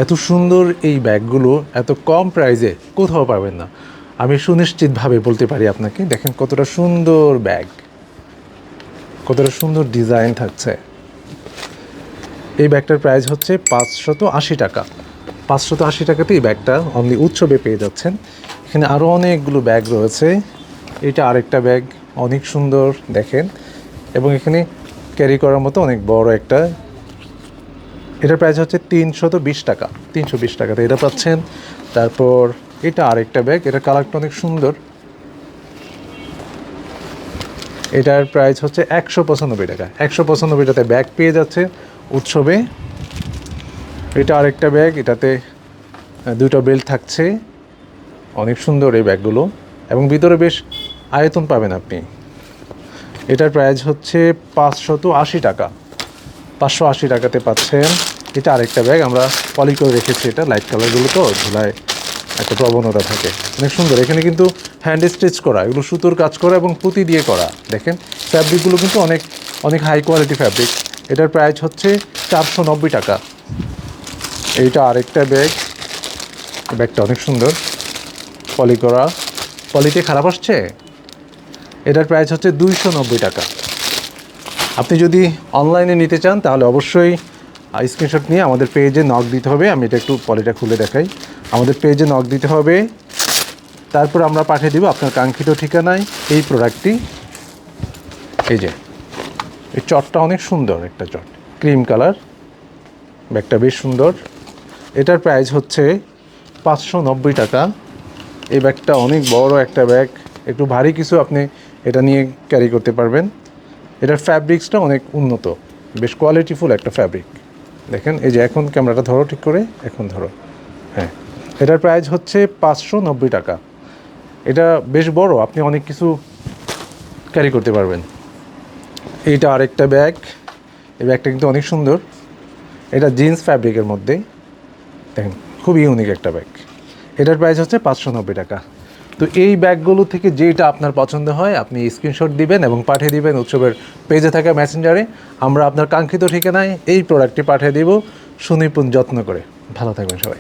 এত সুন্দর এই ব্যাগগুলো এত কম প্রাইসে কোথাও পাবেন না, আমি সুনিশ্চিতভাবে বলতে পারি আপনাকে। দেখেন কতটা সুন্দর ব্যাগ, কতটা সুন্দর ডিজাইন থাকছে। এই ব্যাগটার প্রাইস হচ্ছে 580 টাকা। 580 টাকাতে এই ব্যাগটা অনলি উৎসবে পেয়ে যাচ্ছেন। এখানে আরও অনেকগুলো ব্যাগ রয়েছে। এটা আরেকটা ব্যাগ, অনেক সুন্দর দেখেন, এবং এখানে ক্যারি করার মতো অনেক বড় একটা। এটার প্রাইস হচ্ছে 320 টাকা। 320 টাকাতে এটা পাচ্ছেন। তারপর এটা আরেকটা ব্যাগ, এটার কালারটা অনেক সুন্দর। এটার প্রাইস হচ্ছে 195 টাকা। 195 টাকাতে ব্যাগ পেয়ে যাচ্ছে উৎসবে। এটা আরেকটা ব্যাগ, এটাতে দুটো বেল্ট থাকছে, অনেক সুন্দর এই ব্যাগগুলো, এবং ভিতরে বেশ আয়তন পাবেন আপনি। এটার প্রাইস হচ্ছে 580 টাকা। 580 টাকাতে পাচ্ছেন। এটা আরেকটা ব্যাগ, আমরা পলি করে রেখেছি। এটা লাইট কালারগুলো তো ধুলায় একটা প্রবণতা থাকে, অনেক সুন্দর। এখানে কিন্তু হ্যান্ড স্টিচ করা, এগুলো সুতোর কাজ করা এবং পুঁতি দিয়ে করা। দেখেন ফ্যাব্রিকগুলো কিন্তু অনেক অনেক হাই কোয়ালিটি ফ্যাব্রিক। এটার প্রাইস হচ্ছে 490 টাকা। এইটা আরেকটা ব্যাগ, ব্যাগটা অনেক সুন্দর, পলি করা। পলিতে খারাপ আসছে। এটার প্রাইস হচ্ছে 290 টাকা। আপনি যদি অনলাইনে নিতে চান তাহলে অবশ্যই স্ক্রিনশট নিয়ে আমাদের পেজে নক দিতে হবে। আমি এটা একটু পলিটা খুলে দেখাই। আমাদের পেজে নক দিতে হবে, তারপর আমরা পাঠিয়ে দিব আপনার কাঙ্ক্ষিত ঠিকানায় এই প্রোডাক্টটি। এই যে এই চটটা অনেক সুন্দর, একটা চট ক্রিম কালার, ব্যাগটা বেশ সুন্দর। এটার প্রাইস হচ্ছে 590 টাকা। এই ব্যাগটা অনেক বড় একটা ব্যাগ, একটু ভারী কিছু আপনি এটা নিয়ে ক্যারি করতে পারবেন। এটার ফ্যাব্রিক্সটা অনেক উন্নত, বেশ কোয়ালিটিফুল একটা ফ্যাব্রিক। দেখেন এই যে, এখন ক্যামেরাটা ধরো ঠিক করে, এখন ধরো। হ্যাঁ, এটার প্রাইস হচ্ছে 590 টাকা। এটা বেশ বড়, আপনি অনেক কিছু ক্যারি করতে পারবেন। এইটা আরেকটা ব্যাগ, এই ব্যাগটা কিন্তু অনেক সুন্দর। এটা জিন্স ফ্যাব্রিকের মধ্যে, দেখেন খুবই ইউনিক একটা ব্যাগ। এটার প্রাইস হচ্ছে 590 টাকা। তো এই ব্যাগগুলো থেকে যেটা আপনার পছন্দ হয় আপনি স্ক্রিনশট দিবেন এবং পাঠিয়ে দিবেন উৎসবের পেজে থাকা মেসেঞ্জারে। আমরা আপনার কাঙ্ক্ষিত ঠিকানায় এই প্রোডাক্টটি পাঠিয়ে দিব সুনিপুণ যত্ন করে। ভালো থাকবেন সবাই।